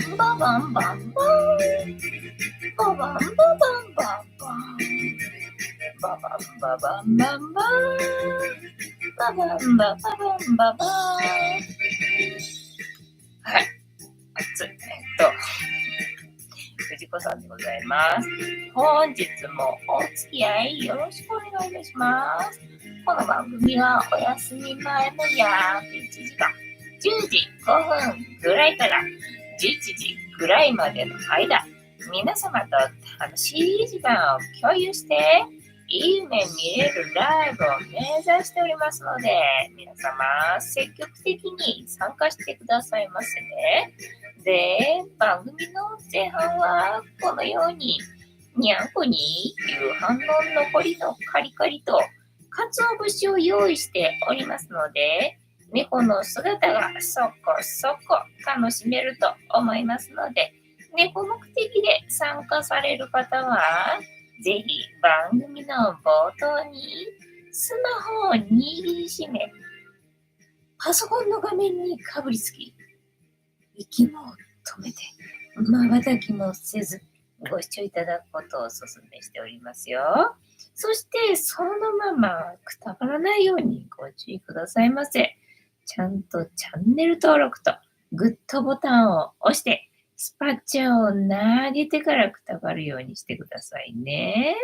ンババンバンバンババンババンバンバンババンババンバンバンババンババンババン。はい。熱い。藤子さんでございます。本日もお付き合いよろしくお願いいたします。この番組はお休み前の約1時間、10時5分ぐらいから11時ぐらいまでの間、皆様と楽しい時間を共有して、いい夢見れるライブを目指しておりますので、皆様積極的に参加してくださいませね。で、番組の前半はこのようににゃんこに夕飯の残りのカリカリと鰹節を用意しておりますので、猫の姿がそこそこ楽しめると思いますので、猫目的で参加される方は、ぜひ番組の冒頭にスマホを握りしめ、パソコンの画面にかぶりつき、息も止めて、瞬きもせず、ご視聴いただくことをお勧めしておりますよ。そして、そのままくたばらないようにご注意くださいませ。ちゃんとチャンネル登録とグッドボタンを押して、スパチャを投げてからくたばるようにしてくださいね。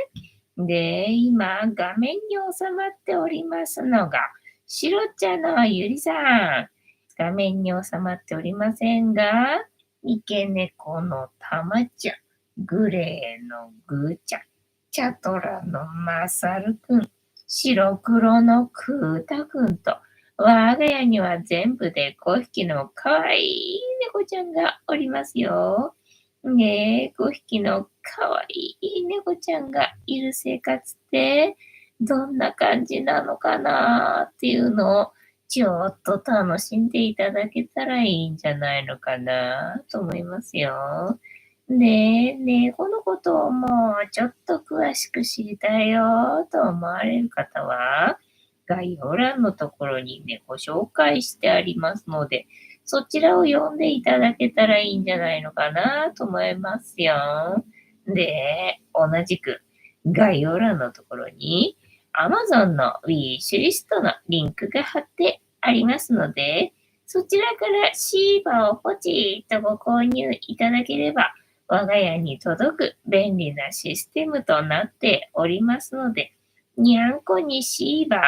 で、今、画面に収まっておりますのが、白茶のゆりさん。画面に収まっておりませんが、三毛猫のたまちゃん、グレーのぐーちゃん、チャトラのまさるくん、白黒のくーたくんと、我が家には全部で5匹のかわいい猫ちゃんがおりますよ。ねえ、5匹のかわいい猫ちゃんがいる生活ってどんな感じなのかなっていうのをちょっと楽しんでいただけたらいいんじゃないのかなと思いますよ。で、猫のことをもうちょっと詳しく知りたいよと思われる方は、概要欄のところに猫紹介してありますので、そちらを読んでいただけたらいいんじゃないのかなと思いますよ。で、同じく概要欄のところに Amazon の Wish リストのリンクが貼ってありますので、そちらからシーバをポチッとご購入いただければ、我が家に届く便利なシステムとなっておりますので、にゃんこにシーバ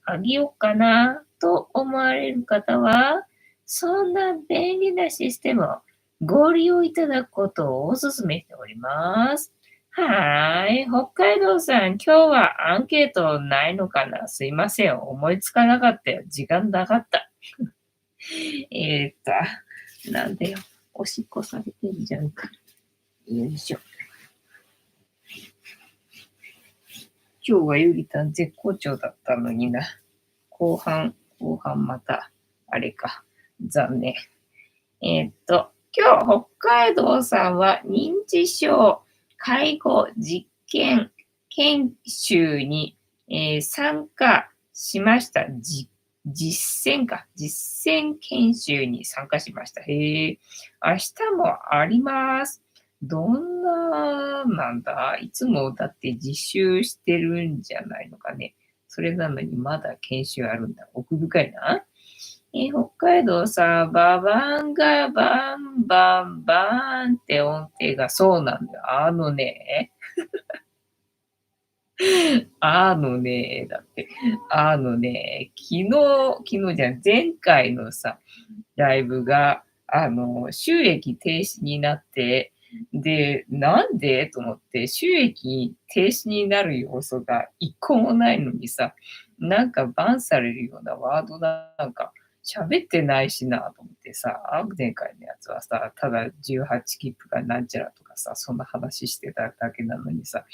ーあげようかなと思われる方は、そんな便利なシステムをご利用いただくことをお勧めしております。はーい。北海道さん、今日はアンケートないのかな？すいません。思いつかなかったよ。時間なかった。なんでよ。おしっこされてんじゃんか。よいしょ。今日はゆりたん絶好調だったのにな。後半また、あれか。残念。今日、北海道さんは認知症介護実験研修に、参加しました。実践研修に参加しました。へえ、明日もあります。どんな、なんだ、いつもだって実習してるんじゃないのかね。それなのにまだ研修あるんだ。奥深いな。北海道さ、ババンがバンバンバンって音程がそうなんだよ。だって、昨日じゃん、前回のさ、ライブが、収益停止になって、で、なんでと思って、収益停止になる要素が一個もないのにさ、なんかバンされるようなワードなんか喋ってないしなと思ってさ、前回のやつはさ、ただ18切符がなんちゃらとかさ、そんな話してただけなのにさ、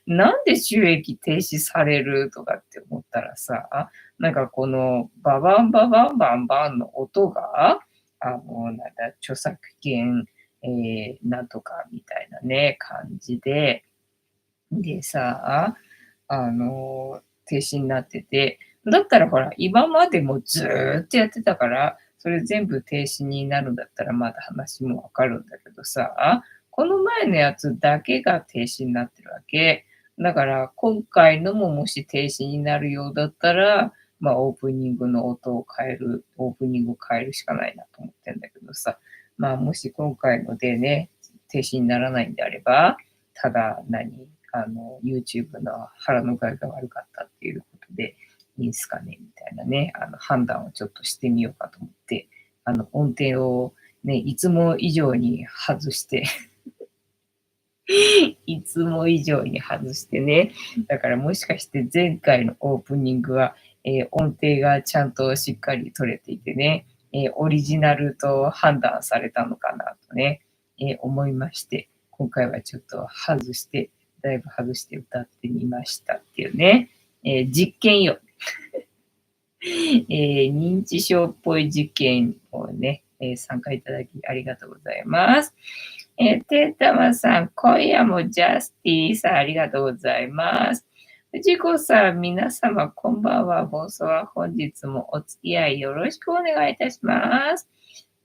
なんで収益停止されるとかって思ったらさ、なんかこのババンババンバンバンの音が、なんだ、著作権、なんとかみたいなね、感じでさ、停止になってて、だったらほら、今までもずーっとやってたから、それ全部停止になるんだったらまだ話もわかるんだけどさ、この前のやつだけが停止になってるわけ。だから今回のももし停止になるようだったら、オープニングの音を変える、オープニングを変えるしかないなと思ってんだけどさ。もし今回のでね、停止にならないんであれば、ただYouTube の腹の具合が悪かったっていうことでいいんすかねみたいなね、判断をちょっとしてみようかと思って、音程をね、いつも以上に外していつも以上に外してね。だからもしかして前回のオープニングは、音程がちゃんとしっかり取れていてね、オリジナルと判断されたのかなとね、思いまして、今回はちょっと外して、だいぶ外して歌ってみましたっていうね、実験よ。認知症っぽい実験をね、参加いただきありがとうございます。てーたまさん、今夜もジャスティーさん、ありがとうございます。藤子さん、皆様、こんばんは。放送は本日もお付き合いよろしくお願いいたします。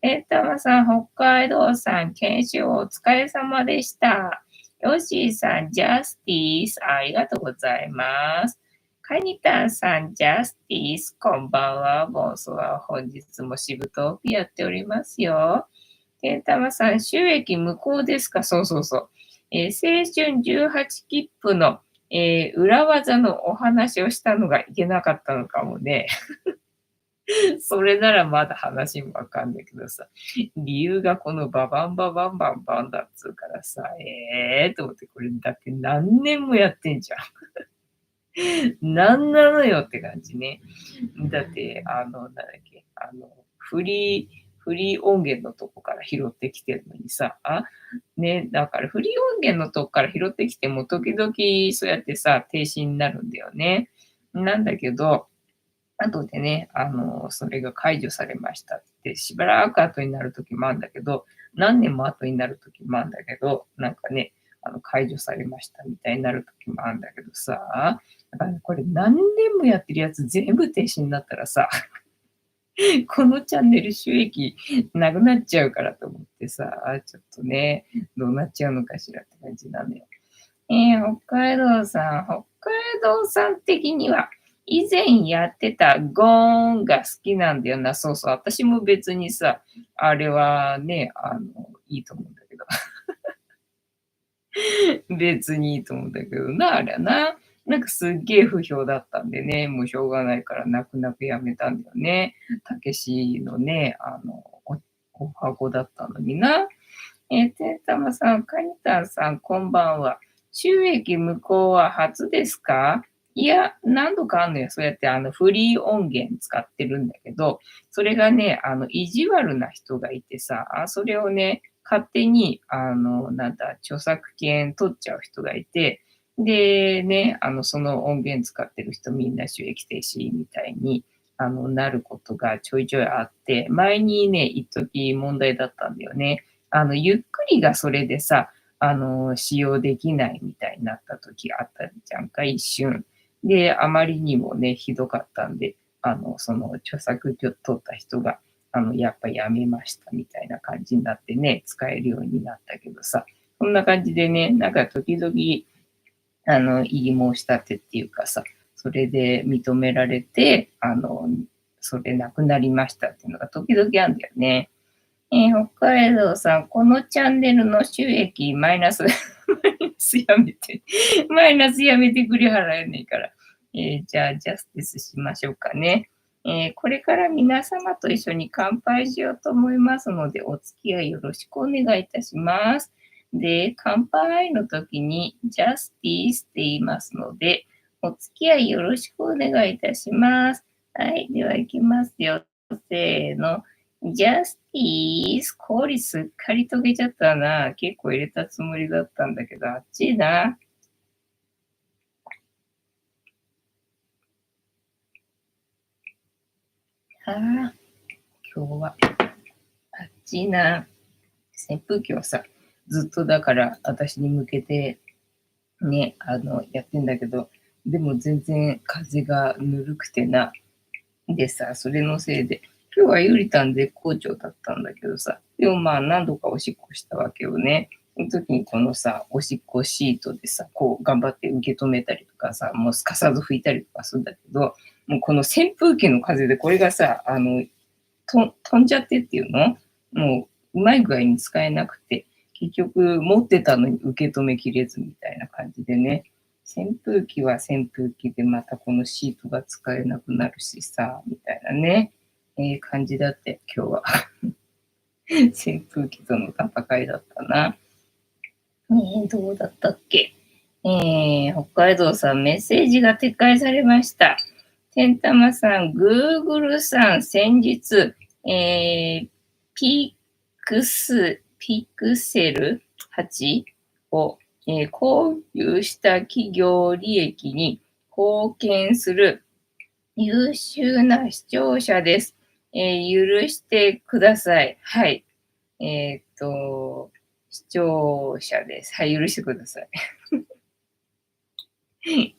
てーたまさん、北海道さん、研修お疲れ様でした。ヨッシーさん、ジャスティーさん、ありがとうございます。カニタンさん、ジャスティース、こんばんは。放送は本日もしぶとくやっておりますよ。けんたまさん、収益無効ですか？そうそうそう。青春18切符の、裏技のお話をしたのがいけなかったのかもね。それならまだ話もわかんないけどさ、理由がこのババンババンバンバンだっつうからさ、と思ってこれだって何年もやってんじゃん。なんなのよって感じね。だって、なんだっけ、フリー音源のとこから拾ってきてるのにさ、ね、だからフリー音源のとこから拾ってきても時々そうやってさ、停止になるんだよね。なんだけど、後でね、それが解除されましたって、しばらく後になる時もあるんだけど、何年も後になる時もあるんだけど、なんかね、解除されましたみたいになる時もあるんだけどさ、だからこれ何年もやってるやつ全部停止になったらさ、このチャンネル収益なくなっちゃうからと思ってさ、ちょっとね、どうなっちゃうのかしらって感じなのよ。北海道さん、北海道さん的には、以前やってたゴーンが好きなんだよな。そうそう。私も別にさ、あれはね、いいと思うんだけど。別にいいと思うんだけどな、あれはな。なんかすっげえ不評だったんでね、もうしょうがないから泣く泣くやめたんだよね。たけしのね、お箱だったのにな。てんたまさん、かにたんさん、こんばんは。収益無効は初ですか？いや、何度かあるのよ。そうやってフリー音源使ってるんだけど、それがね、意地悪な人がいてさ、それをね、勝手に、著作権取っちゃう人がいて、でね、その音源使ってる人みんな収益停止みたいに、なることがちょいちょいあって、前にね、一時問題だったんだよね。ゆっくりがそれでさ、使用できないみたいになった時あったじゃんか、一瞬。で、あまりにもね、ひどかったんで、その著作権取った人が、やっぱやめましたみたいな感じになってね、使えるようになったけどさ、こんな感じでね、なんか時々、異議申し立てっていうかさ、それで認められて、それなくなりましたっていうのが時々あるんだよね。北海道さん、このチャンネルの収益マイナス、マイナスやめて、マイナスやめてくれ払えねえから。じゃあ、ジャスティスしましょうかね。これから皆様と一緒に乾杯しようと思いますので、お付き合いよろしくお願いいたします。で、乾杯の時に、ジャスティスって言いますので、お付き合いよろしくお願いいたします。はい、では行きますよ。せーの。ジャスティス、氷すっかり溶けちゃったな。結構入れたつもりだったんだけど、あっちいな。ああ、今日は、あっちいな。扇風機をさ、ずっとだから私に向けてね、やってんだけど、でも全然風がぬるくてな。でさ、それのせいで、今日はゆりたん絶好調だったんだけどさ、でもまあ何度かおしっこしたわけよね。その時にこのさ、おしっこシートでさ、こう頑張って受け止めたりとかさ、もうすかさず拭いたりとかするんだけど、もうこの扇風機の風でこれがさ、飛んじゃってっていうのもううまい具合に使えなくて、結局持ってたのに受け止めきれずみたいな感じでね。扇風機は扇風機でまたこのシートが使えなくなるしさ、みたいなね、感じだって今日は。扇風機との戦いだったな。どうだったっけ。北海道さん、メッセージが撤回されました。てんたまさん、Google さん、先日、ピクセル8を、購入した企業利益に貢献する優秀な視聴者です。許してください。はい。視聴者です。はい、許してください。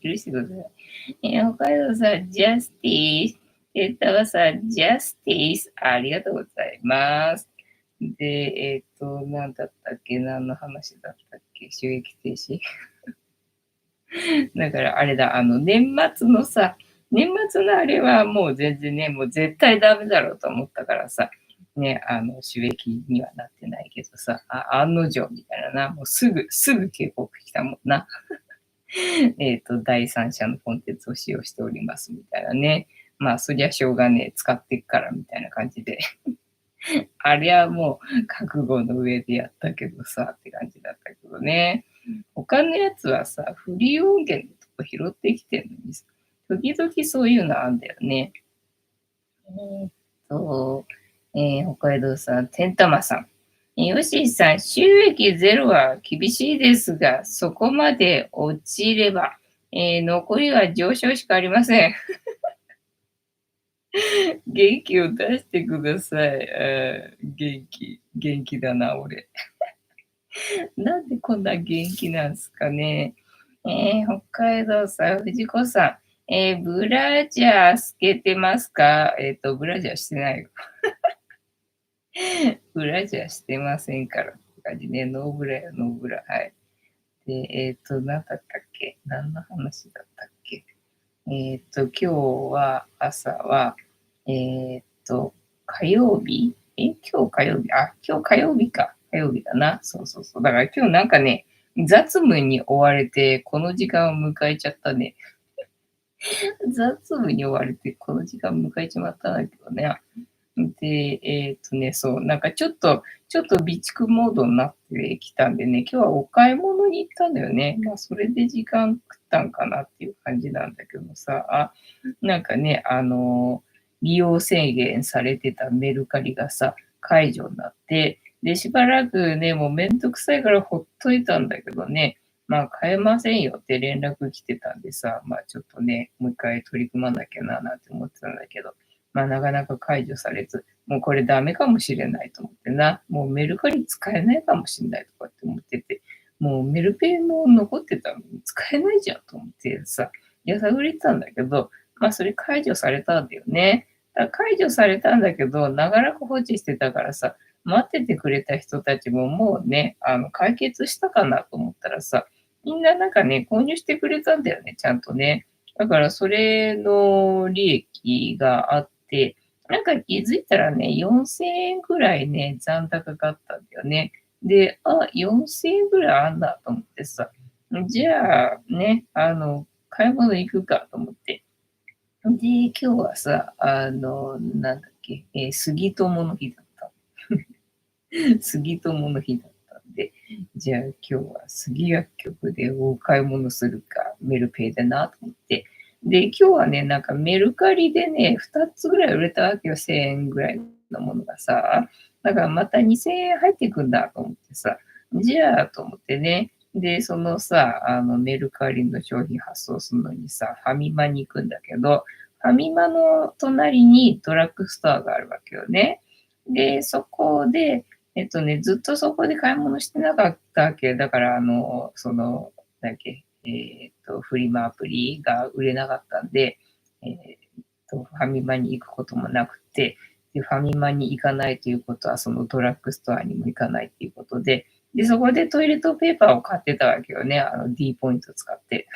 許してください。北海道さん、ジャスティス。テッタワさん、ジャスティス。ありがとうございます。で、何だったっけ、何の話だったっけ、収益停止。だからあれだ、年末のさ、年末のあれはもう全然ね、もう絶対ダメだろうと思ったからさ、ね、収益にはなってないけどさ、案の定みたいなな、もうすぐ警告来たもんな。第三者のコンテンツを使用しておりますみたいなね。まあ、そりゃしょうがねえ、使っていくからみたいな感じで。あれはもう覚悟の上でやったけどさ、って感じだったけどね。他のやつはさ、フリー音源のとこ拾ってきてるのにさ、時々そういうのあんだよね。えーっと、北海道さん、天玉さん。ヨッシーさん、収益ゼロは厳しいですが、そこまで落ちれば、残りは上昇しかありません。元気を出してください。元気だな、俺。なんでこんな元気なんすかね。北海道さん、藤子さん、ブラジャー透けてますか？ブラジャーしてないよ。ブラジャーしてませんからって感じね。ノーブラや、ノーブラ。はい。で、何だったっけ？何の話だったっけ？今日は、朝は、えーっと、火曜日今日火曜日今日火曜日か。火曜日だな。そうそうそう。だから今日なんかね、雑務に追われて、この時間を迎えちゃったね。雑務に追われて、この時間迎えちまったんだけどね。で、そう、なんかちょっと備蓄モードになってきたんでね、今日はお買い物に行ったんだよね。まあ、それで時間食ったんかなっていう感じなんだけどさ、なんかね、利用制限されてたメルカリがさ、解除になって、で、しばらくね、もうめんどくさいからほっといたんだけどね、まあ、買えませんよって連絡来てたんでさ、まあ、ちょっとね、もう一回取り組まなきゃな、なんて思ってたんだけど、まあ、なかなか解除されず、もうこれダメかもしれないと思ってな、もうメルカリ使えないかもしれないとかって思ってて、もうメルペイも残ってたのに使えないじゃんと思ってさ、やさぐれてたんだけど、まあそれ解除されたんだよね。だから解除されたんだけど、長らく放置してたからさ、待っててくれた人たちももうね、解決したかなと思ったらさ、みんななんかね、購入してくれたんだよね、ちゃんとね。だからそれの利益があって、なんか気づいたらね、4000円ぐらいね、残高があったんだよね。で、4000円ぐらいあんだと思ってさ、じゃあね、買い物行くかと思って。で、今日はさ、なんだっけ、杉友の日だった。杉友の日だったんで、じゃあ今日は杉薬局でお買い物するか、メルペイだなと思って。で、今日はね、なんかメルカリでね、2つぐらい売れたわけよ、1000円ぐらいのものがさ。だからまた2000円入っていくんだと思ってさ、じゃあと思ってね、で、そのさ、メルカリの商品発送するのにさ、ファミマに行くんだけど、ファミマの隣にドラッグストアがあるわけよね。で、そこで、ずっとそこで買い物してなかったわけ。だから、なんだっけ、フリマアプリが売れなかったんで、ファミマに行くこともなくて、で、ファミマに行かないということは、そのドラッグストアにも行かないっていうことで、で、そこでトイレットペーパーを買ってたわけよね。D ポイント使って。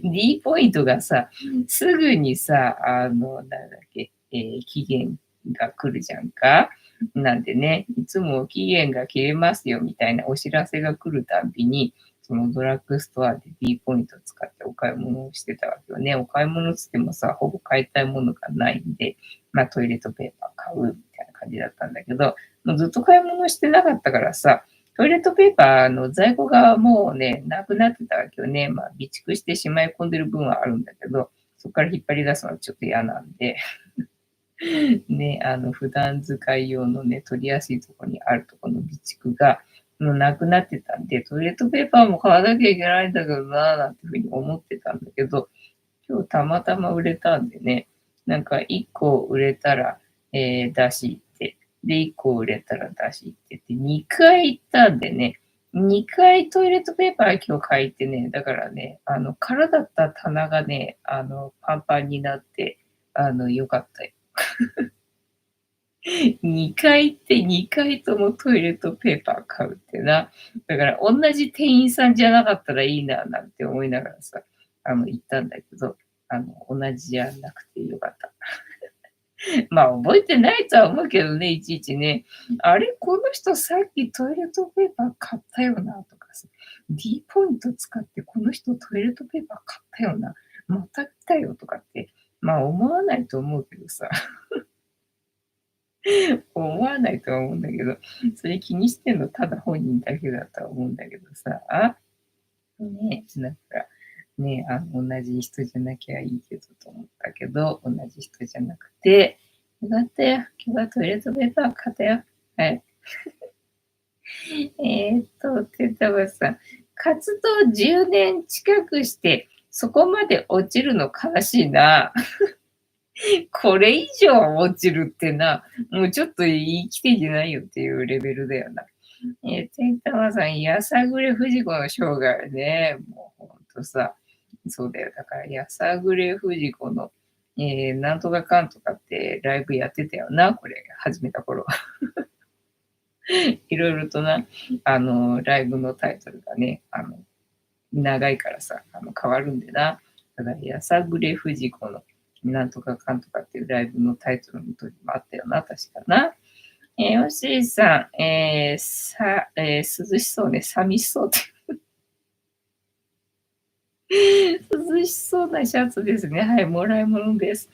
D ポイントがさ、すぐにさ、なんだっけ、期限が来るじゃんか。なんでね、いつも期限が切れますよみたいなお知らせが来るたびに、そのドラッグストアで D ポイントを使ってお買い物をしてたわけよね。お買い物つってもさ、ほぼ買いたいものがないんで、まあトイレットペーパー買うみたいな感じだったんだけど、もうずっと買い物してなかったからさ、トイレットペーパーの在庫がもうね、なくなってたわけよね。まあ、備蓄してしまい込んでる分はあるんだけど、そこから引っ張り出すのはちょっと嫌なんで、ね、普段使い用のね、取りやすいところにあるところの備蓄が、もうなくなってたんで、トイレットペーパーも買わなきゃいけないんだけどなぁ、なんていうふうに思ってたんだけど、今日たまたま売れたんでね、なんか1個売れたら、出し行って、で、1個売れたら出し行ってって、2回行ったんでね、2回トイレットペーパー今日買いてね、だからね、空だった棚がね、パンパンになって、よかったよ。2回行って2回ともトイレットペーパー買うってな。だから同じ店員さんじゃなかったらいいななんて思いながらさ、行ったんだけど、同じじゃなくてよかった。まあ覚えてないとは思うけどね、いちいちね。あれ、この人さっきトイレットペーパー買ったよなとかさ、D ポイント使ってこの人トイレットペーパー買ったよな、また来たよとかって、まあ思わないと思うけどさ。思わないとは思うんだけど、それ気にしてんのただ本人だけだとは思うんだけどさ、ね、だから、ね、同じ人じゃなきゃいいけどと思ったけど、同じ人じゃなくて、よかったよ。今日はトイレットペーパー買ったよ。はい。てたばさん、活動10年近くして、そこまで落ちるの悲しいな。これ以上落ちるってな、もうちょっと生きていけないよっていうレベルだよな。てんたまさん、やさぐれ藤子の生涯ね、もうほんとさ、そうだよ。だから、やさぐれ藤子の、なんとかかんとかってライブやってたよな、これ、始めた頃。いろいろとな、ライブのタイトルがね、長いからさ、変わるんでな。ただ、やさぐれ藤子のなんとかかんとかっていうライブのタイトルの時もあったよな、確かな。おしりさん、涼しそうね、寂しそうって。涼しそうなシャツですね。はい、もらい物です。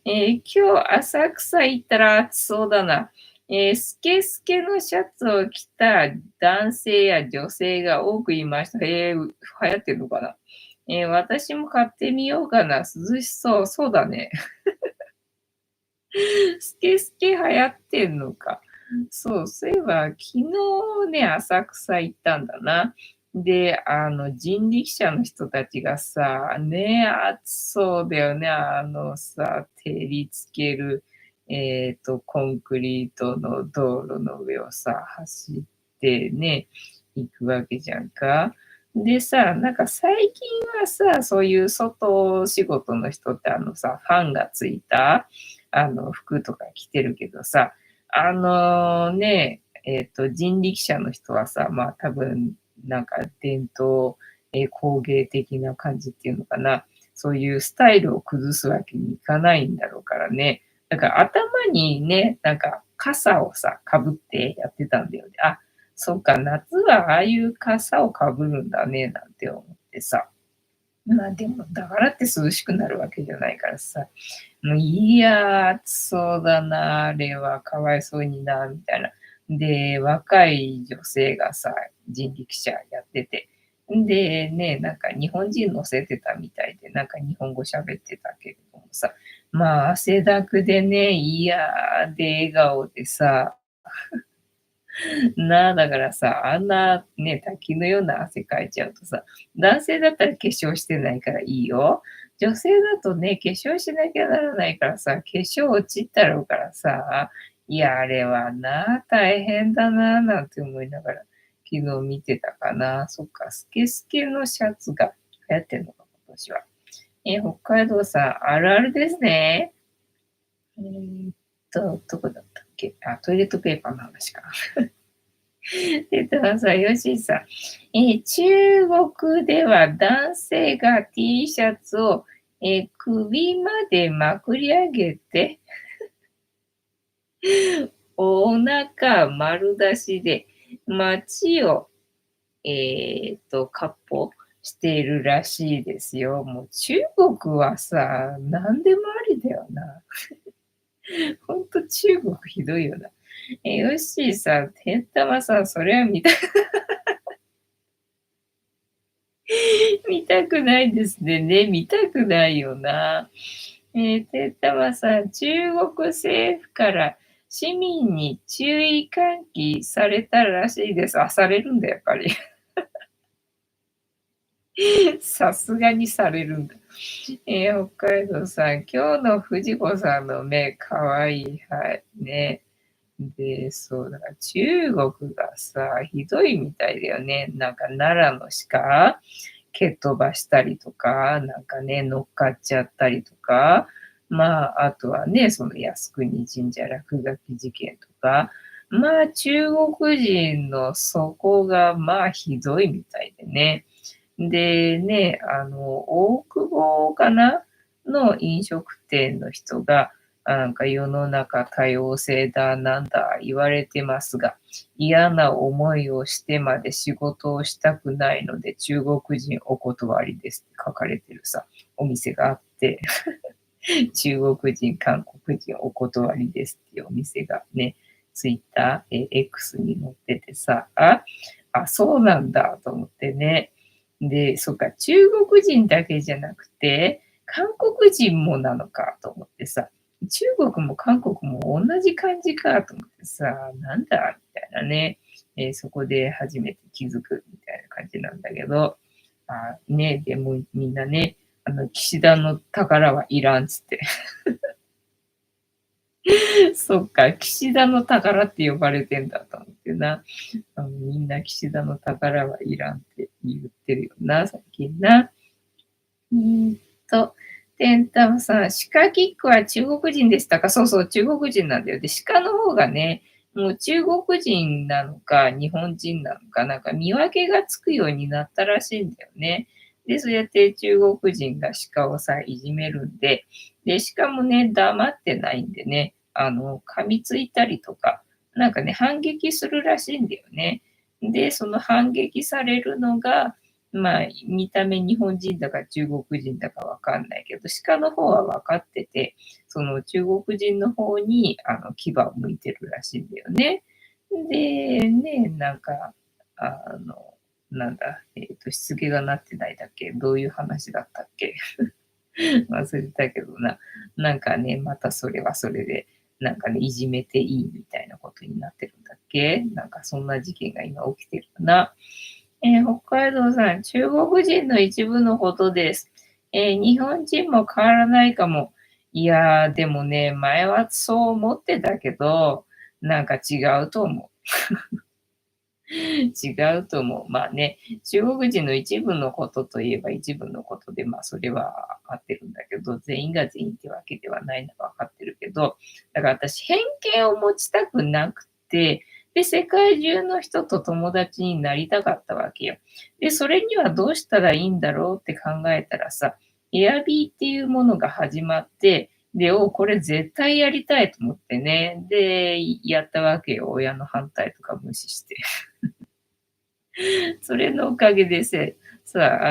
今日浅草行ったら暑そうだな。スケスケのシャツを着た男性や女性が多くいました。流行ってるのかな。私も買ってみようかな。涼しそう。そうだね。スケスケ流行ってんのか。そう、そういえば、昨日ね、浅草行ったんだな。で、人力車の人たちがさ、ね、暑そうだよね。さ、照りつける、コンクリートの道路の上をさ、走ってね、行くわけじゃんか。でさ、なんか最近はさ、そういう外仕事の人ってさ、ファンがついた、服とか着てるけどさ、人力車の人はさ、まあ多分、なんか伝統、工芸的な感じっていうのかな。そういうスタイルを崩すわけにいかないんだろうからね。だから頭にね、なんか傘をさ、かぶってやってたんだよね。あ、そっか、夏はああいう傘をかぶるんだね、なんて思ってさ。まあでも、だからって涼しくなるわけじゃないからさ。もういや、暑そうだな、あれはかわいそうにな、みたいな。で、若い女性がさ、人力車やってて。で、ね、なんか日本人乗せてたみたいで、なんか日本語喋ってたけれどもさ、まあ汗だくでね、いやーで笑顔でさ、だからさ、あんなね、滝のような汗かいちゃうとさ、男性だったら化粧してないからいいよ。女性だとね、化粧しなきゃならないからさ、化粧落ちたろうからさ、いや、あれはな、大変だな、なんて思いながら、昨日見てたかな。そっか、スケスケのシャツが流行ってんのか、今年は。北海道さん、あるあるですね。どこだったっけ？あ、トイレットペーパーの話か。さ、よしさん。中国では男性が T シャツを、首までまくり上げて、お腹丸出しで街を、闊歩しているらしいですよ。もう中国はさ、何でもありだよな。ほんと中国ひどいよな。ヨッシーさん、てんたまさん、それは見たくないですね。見たくないよな。てんたまさん、中国政府から市民に注意喚起されたらしいです。あ、されるんだ、やっぱり。さすがにされるんだ。北海道さん、今日の藤子さんの目、かわいい。はい。ね。で、そうだから中国がさ、ひどいみたいだよね。なんか奈良の鹿、蹴飛ばしたりとか、なんかね、乗っかっちゃったりとか、まあ、あとはね、その靖国神社落書き事件とか、まあ、中国人の底が、まあ、ひどいみたいでね。でね、大久保かなの飲食店の人が、なんか世の中多様性だなんだ言われてますが、嫌な思いをしてまで仕事をしたくないので中国人お断りですって書かれてるさ、お店があって、中国人、韓国人お断りですっていうお店がね、ツイッター、X に載っててさ、そうなんだと思ってね。で、そっか、中国人だけじゃなくて、韓国人もなのかと思ってさ、中国も韓国も同じ感じかと思ってさ、なんだみたいなね、そこで初めて気づくみたいな感じなんだけど、ね、でもみんなね、岸田の宝はいらんっつって。そっか、岸田の宝って呼ばれてんだと思ってな。みんな岸田の宝はいらんって言ってるよな、最近な。うーんと、テンタムさん、鹿キックは中国人でしたか？そうそう、中国人なんだよ。で、鹿の方がね、もう中国人なのか、日本人なのか、なんか見分けがつくようになったらしいんだよね。で、そうやって中国人が鹿をさ、いじめるんで、で、鹿もね、黙ってないんでね、噛みついたりとか、なんかね、反撃するらしいんだよね。で、その反撃されるのが、まあ、見た目日本人だか中国人だかわかんないけど、鹿の方は分かってて、その中国人の方に牙を向いてるらしいんだよね。で、ね、なんか、あの、なんだ、しつけがなってないだっけ？どういう話だったっけ？忘れたけどな。なんかね、またそれはそれで、なんかね、いじめていいみたいなことになってるんだっけ？なんかそんな事件が今起きてるかな。北海道さん、中国人の一部のことです。日本人も変わらないかも。いやー、でもね、前はそう思ってたけど、なんか違うと思う。違うと思う。まあね、中国人の一部のことといえば一部のことで、まあそれは合ってるんだけど、全員が全員ってわけではないのは分かってるけど、だから私偏見を持ちたくなくて、で、世界中の人と友達になりたかったわけよ。で、それにはどうしたらいいんだろうって考えたらさ、エアビーっていうものが始まって、で、これ絶対やりたいと思ってね。で、やったわけよ。親の反対とか無視して。それのおかげでさ、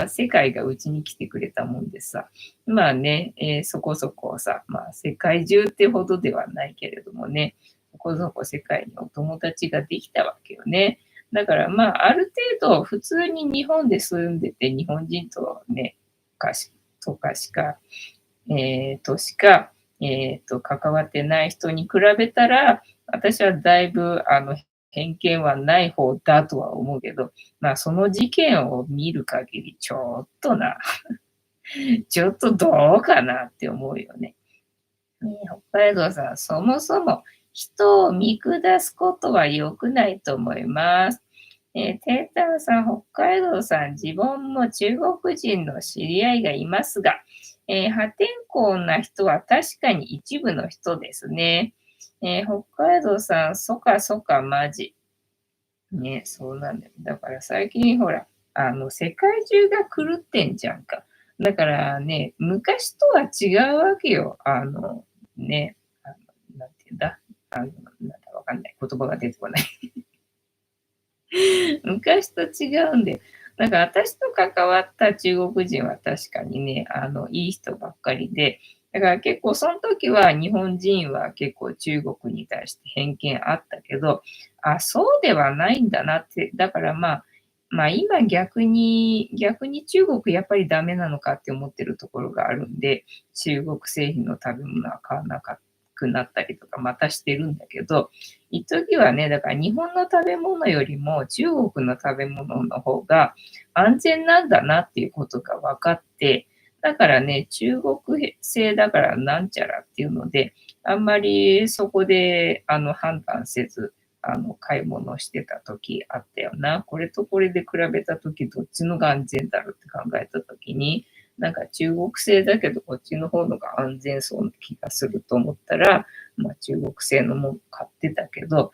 世界がうちに来てくれたもんでさ、まあね、そこそこさ、まあ世界中ってほどではないけれどもね、そこそこ世界にお友達ができたわけよね。だからまあある程度普通に日本で住んでて日本人とね、とかしか、しか、関わってない人に比べたら、私はだいぶ偏見はない方だとは思うけど、まあその事件を見る限りちょっとな、ちょっとどうかなって思うよね。北海道さん、そもそも人を見下すことは良くないと思います。テータンさん、北海道さん、自分も中国人の知り合いがいますが、破天荒な人は確かに一部の人ですね。北海道さん、そかそかマジ。ね、そうなんだよ。だから最近ほら、世界中が狂ってんじゃんか。だからね、昔とは違うわけよ。ね、あの、なんていうんだ、なんだわかんない。言葉が出てこない。昔と違うんで、なんか私と関わった中国人は確かにね、いい人ばっかりで、だから結構その時は日本人は結構中国に対して偏見あったけど、あ、そうではないんだなって、だからまあ今逆に中国やっぱりダメなのかって思ってるところがあるんで、中国製品の食べ物は買わなくなったりとかまたしてるんだけど、一時はね、だから日本の食べ物よりも中国の食べ物の方が安全なんだなっていうことが分かって、だからね、中国製だからなんちゃらっていうので、あんまりそこで判断せず、買い物してた時あったよな。これとこれで比べた時どっちのが安全だろうって考えた時に、なんか中国製だけどこっちの方のが安全そうな気がすると思ったら、中国製のもの買ってたけど、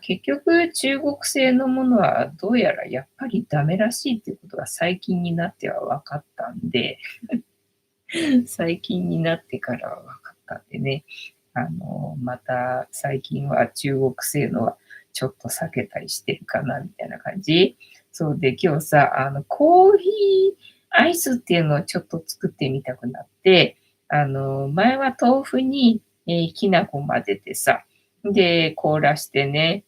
結局中国製のものはどうやらやっぱりダメらしいっていうことが最近になっては分かったんで、最近になってからは分かったんでね、また最近は中国製のはちょっと避けたりしてるかなみたいな感じ。そうで、今日さ、コーヒーアイスっていうのをちょっと作ってみたくなって、前は豆腐に、きな粉混ぜてさ、で、凍らしてね、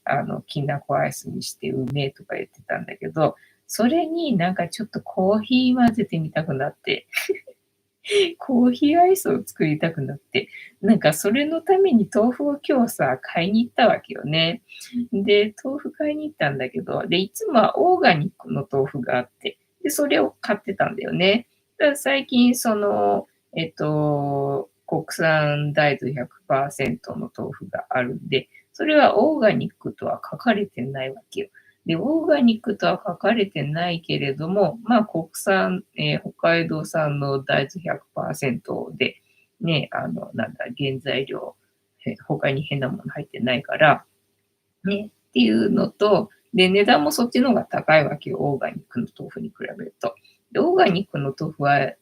きな粉アイスにしてうめえとか言ってたんだけど、それになんかちょっとコーヒー混ぜてみたくなって、コーヒーアイスを作りたくなって、なんかそれのために豆腐を今日さ、買いに行ったわけよね。で、豆腐買いに行ったんだけど、で、いつもはオーガニックの豆腐があって、で、それを買ってたんだよね。だから最近、国産大豆100%の豆腐があるんで、それはオーガニックとは書かれてないわけよ。で、オーガニックとは書かれてないけれども、国産、北海道産の大豆100%で、ね、原材料、他に変なもの入ってないから、ね、っていうのと、で、値段もそっちの方が高いわけよ、オーガニックの豆腐に比べると。で、オーガニックの豆腐は、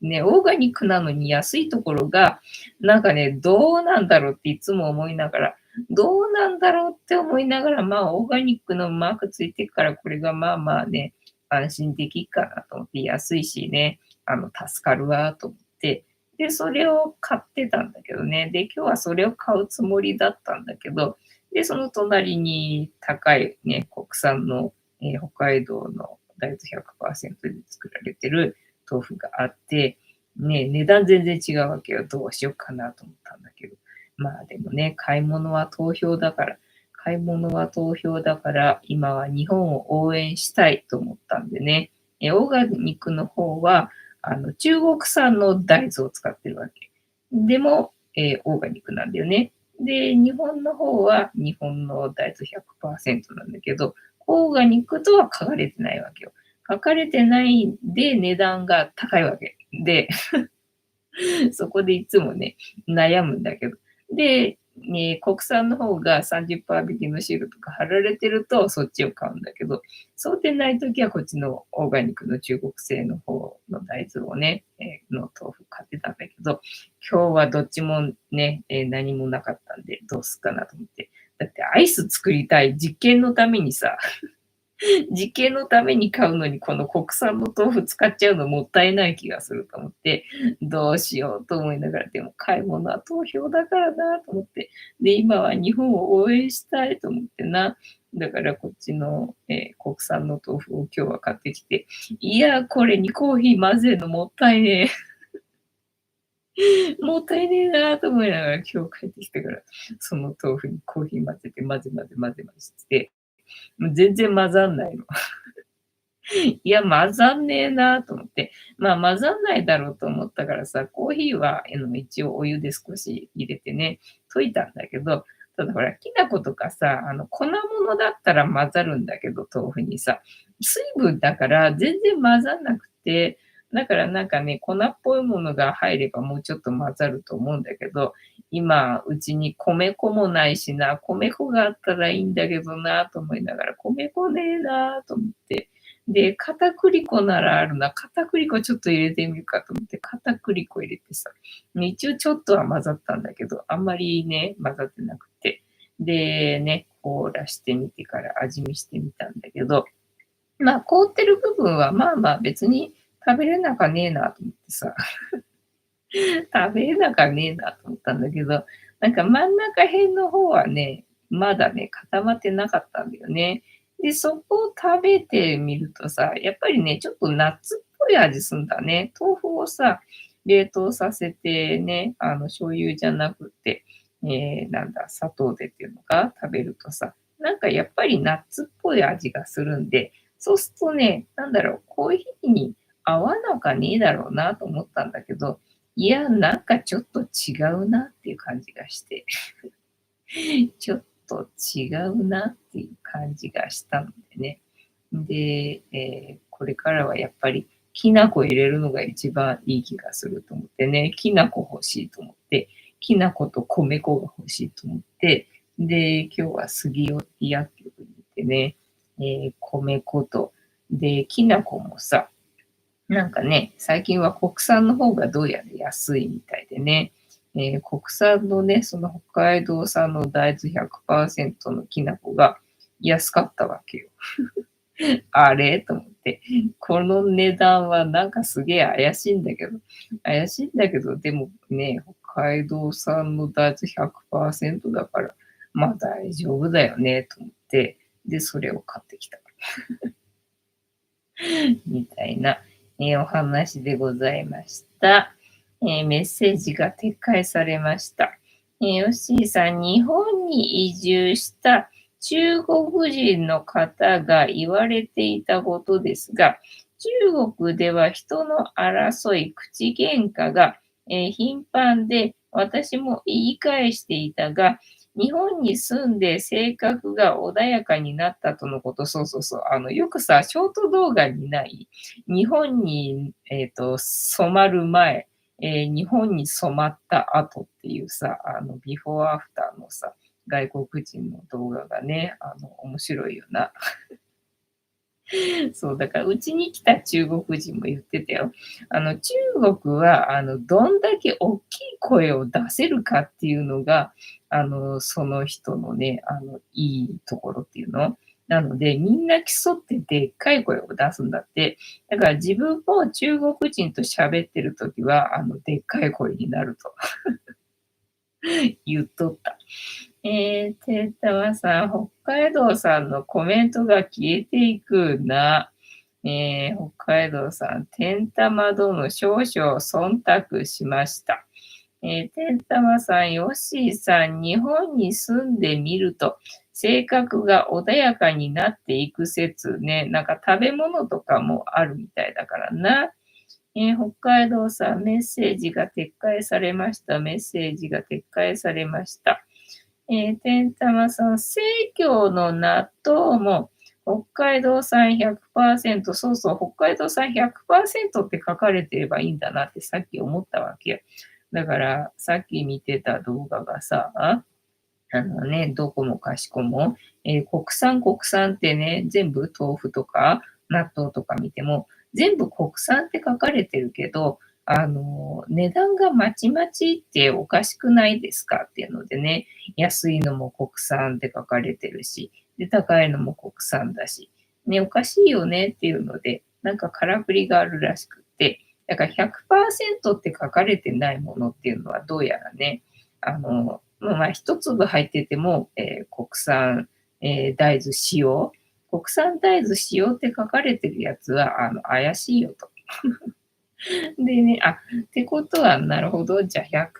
ね、オーガニックなのに安いところが、なんかね、どうなんだろうっていつも思いながら、どうなんだろうって思いながら、オーガニックのマークついてるから、これがね、安心できるかなと思って、安いしね、助かるわと思って、で、それを買ってたんだけどね。で、今日はそれを買うつもりだったんだけど、で、その隣に高いね、国産の、北海道の大豆100%で作られてる豆腐があって、ね、値段全然違うわけよ。どうしようかなと思ったんだけど。でもね、買い物は投票だから、今は日本を応援したいと思ったんでね、オーガニックの方は、中国産の大豆を使ってるわけ。でも、オーガニックなんだよね。で、日本の方は日本の大豆100%なんだけど、オーガニックとは書かれてないわけよ。書かれてないんで値段が高いわけ。で、そこでいつもね、悩むんだけど。で、国産の方が30%引きのシールとか貼られてると、そっちを買うんだけど、そうでないときはこっちのオーガニックの中国製の方の大豆をね、の豆腐買ってたんだけど、今日はどっちもね、何もなかったんで、どうすっかなと思って。だってアイス作りたい実験のためにさ、実験のために買うのに、この国産の豆腐使っちゃうのもったいない気がすると思って、どうしようと思いながら、でも買い物は投票だからなと思って、で、今は日本を応援したいと思ってな。だからこっちの、国産の豆腐を今日は買ってきて、いや、これにコーヒー混ぜるのもったいねえ。もったいねえなと思いながら今日帰ってきてから、その豆腐にコーヒー混ぜて、混ぜして、もう全然混ざんないの。いや、混ざんねえなと思って。混ざんないだろうと思ったからさ、コーヒーは、一応お湯で少し入れてね、溶いたんだけど、ただほら、きな粉とかさ、粉物だったら混ざるんだけど、豆腐にさ、水分だから全然混ざんなくて、だからなんかね、粉っぽいものが入ればもうちょっと混ざると思うんだけど、今うちに米粉もないしな、米粉があったらいいんだけどなと思いながら、米粉ねえなと思って。で、片栗粉ならあるな、片栗粉ちょっと入れてみるかと思って片栗粉入れてさ、一応ちょっとは混ざったんだけど、あんまりね、混ざってなくて。でね、凍らしてみてから味見してみたんだけど、まあ、凍ってる部分はまあまあ別に食べれなかねえなと思ってさ、食べれなかねえなと思ったんだけど、なんか真ん中辺の方はね、まだね、固まってなかったんだよね。で、そこを食べてみるとさ、やっぱりね、ちょっとナッツっぽい味すんだね。豆腐をさ、冷凍させてね、醤油じゃなくて、なんだ、砂糖でっていうのか、食べるとさ、なんかやっぱりナッツっぽい味がするんで、そうするとね、なんだろう、コーヒーに合わなかねえだろうなと思ったんだけど、いや、なんかちょっと違うなっていう感じがして、ちょっと違うなっていう感じがしたのでね。で、これからはやっぱりきな粉入れるのが一番いい気がすると思ってね、きな粉欲しいと思って、きな粉と米粉が欲しいと思って、で、今日は杉尾薬局に行ってね、米粉と、で、きな粉もさ、なんかね、最近は国産の方がどうやら安いみたいでね、国産のね、その北海道産の大豆100%のきな粉が安かったわけよ。あれと思って。この値段はなんかすげえ怪しいんだけど、でもね、北海道産の大豆100%だから、まあ大丈夫だよね、と思って、で、それを買ってきた。みたいな、お話でございました。メッセージが撤回されました。ヨッシーさん、日本に移住した中国人の方が言われていたことですが、中国では人の争い、口喧嘩が、頻繁で、私も言い返していたが、日本に住んで性格が穏やかになったとのこと、そうそうそう。よくさ、ショート動画にない、日本に、染まる前、日本に染まった後っていうさ、ビフォーアフターのさ、外国人の動画がね、面白いよな。そう、だからうちに来た中国人も言ってたよ。中国は、どんだけ大きい声を出せるかっていうのが、その人のね、いいところっていうの。なので、みんな競ってでっかい声を出すんだって。だから自分も中国人と喋ってる時は、でっかい声になると言っとった。てったまさん、北海道さんのコメントが消えていくな。北海道さん、天玉殿少々忖度しました。天玉さん、ヨッシーさん、日本に住んでみると、性格が穏やかになっていく説ね、なんか食べ物とかもあるみたいだからな。北海道さん、メッセージが撤回されました。メッセージが撤回されました。天玉さん、生協の納豆も北海道産100%、そうそう、北海道産100%って書かれてればいいんだなってさっき思ったわけよ。だから、さっき見てた動画がさ、どこもかしこも、国産ってね、全部豆腐とか納豆とか見ても、全部国産って書かれてるけど、値段がまちまちっておかしくないですかっていうのでね、安いのも国産って書かれてるし、で、高いのも国産だし、ね、おかしいよねっていうので、なんかからくりがあるらしくって、だから100%って書かれてないものっていうのはどうやらね、まあ、一粒入ってても、国産、大豆使用。国産大豆使用って書かれてるやつは、怪しいよと。でね、ってことは、なるほど。じゃあ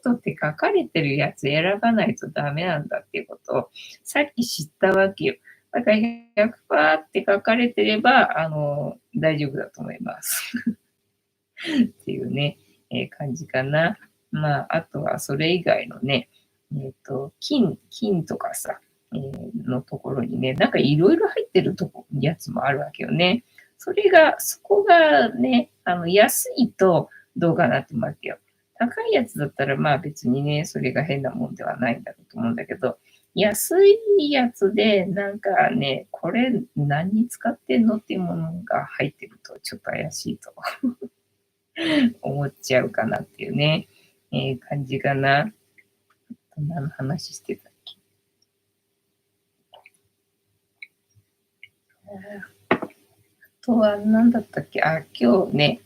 100%って書かれてるやつ選ばないとダメなんだっていうことを、さっき知ったわけよ。だから100%って書かれてれば、大丈夫だと思います。っていうね、感じかな。まあ、あとはそれ以外のね、金とかさ、のところにね、なんかいろいろ入ってるやつもあるわけよね。そこがね、安いとどうかなって思うわけよ。高いやつだったら、まあ別にね、それが変なもんではないんだろうと思うんだけど、安いやつで、なんかね、これ何に使ってんのっていうものが入ってるとちょっと怪しいと思っちゃうかなっていうね、感じかな。何の話してたっけ。あとは何だったっけ。今日ね、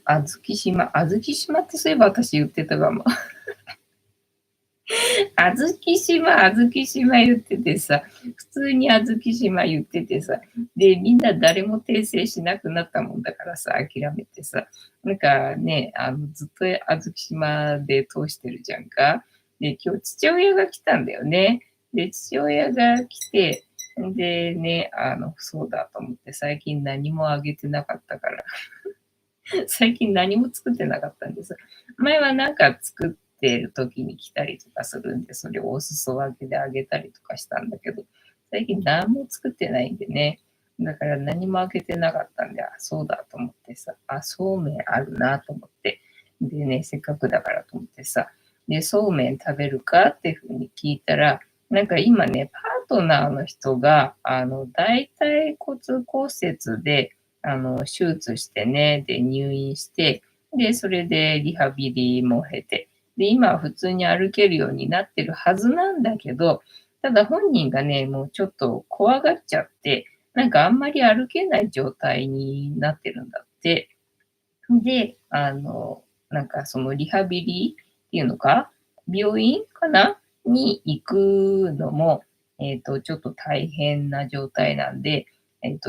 あずき島ってそういえば私言ってたかも。あずき島言っててさ、普通にあずき島言っててさ、で、みんな誰も訂正しなくなったもんだからさ、諦めてさ、なんかね、ずっとあずき島で通してるじゃんか。で、今日父親が来たんだよね。で、父親が来て、でね、そうだと思って最近何もあげてなかったから、最近何も作ってなかったんです。前はなんか作ってる時に来たりとかするんで、それをお裾分けであげたりとかしたんだけど、最近何も作ってないんでね。だから何もあげてなかったんで、そうだと思ってさ、そうめんあるなと思って。でね、せっかくだからと思ってさ、で、そうめん食べるかっていうふうに聞いたら、なんか今ね、パートナーの人が、大腿骨骨折で、手術してね、で、入院して、で、それでリハビリも経て、で、今は普通に歩けるようになってるはずなんだけど、ただ本人がね、もうちょっと怖がっちゃって、なんかあんまり歩けない状態になってるんだって。で、なんかそのリハビリっていうのか、病院かなに行くのも、ちょっと大変な状態なんで、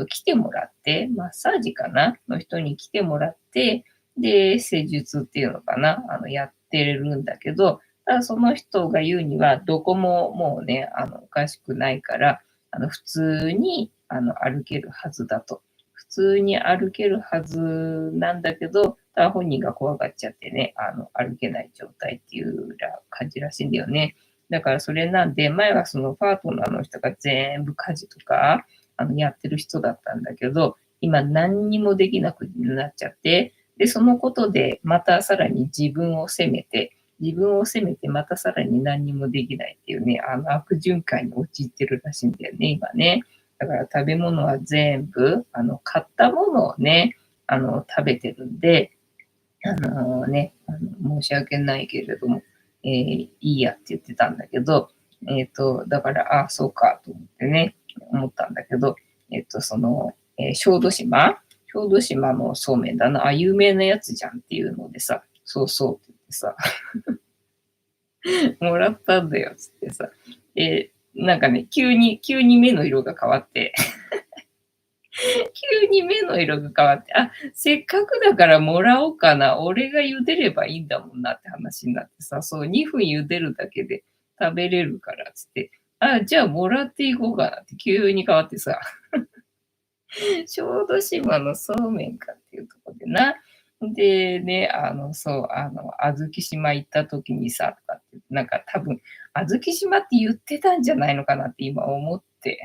来てもらって、マッサージかなの人に来てもらって、で、施術っていうのかなやってるんだけど、ただその人が言うには、どこももうね、おかしくないから、普通に、歩けるはずだと。普通に歩けるはずなんだけど、ただ本人が怖がっちゃってね、歩けない状態っていう感じらしいんだよね。だからそれなんで、前はそのパートナーの人が全部家事とか、やってる人だったんだけど、今何にもできなくなっちゃって、で、そのことでまたさらに自分を責めてまたさらに何にもできないっていうね、悪循環に陥ってるらしいんだよね、今ね。だから食べ物は全部、買ったものをね、食べてるんで、申し訳ないけれども、いいやって言ってたんだけど、だから、そうかと思ってね、思ったんだけど、小豆島小豆島のそうめんだな、有名なやつじゃんっていうのでさ、そうそうって言ってさ、もらったんだよ、つってさ。なんかね、急に目の色が変わって、急に目の色が変わって、せっかくだからもらおうかな。俺が茹でればいいんだもんなって話になってさ、そう、2分茹でるだけで食べれるからっつって、じゃあもらっていこうかなって急に変わってさ、小豆島のそうめんかっていうとこでな。でね、あずき島行った時にさ、とかって、なんか多分、あずき島って言ってたんじゃないのかなって今思って。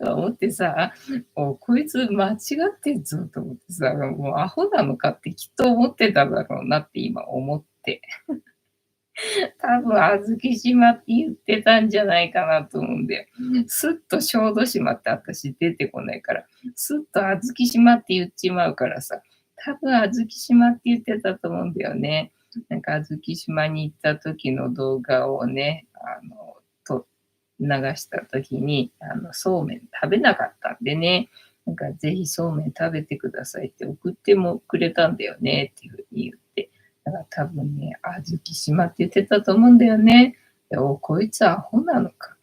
思ってさ、こいつ間違ってんぞと思ってさ、もうアホなのかってきっと思ってたんだろうなって今思って。多分あずき島って言ってたんじゃないかなと思うんだよ。すっと小豆島って私出てこないから、すっとあずき島って言っちまうからさ、多分あずき島って言ってたと思うんだよね。なんかあずき島に行った時の動画をね、撮流した時に、そうめん食べなかったんでね、なんかぜひそうめん食べてくださいって送ってもくれたんだよねっていうふうに言って。だから多分ね、あずき島って言ってたと思うんだよね。こいつアホなのか。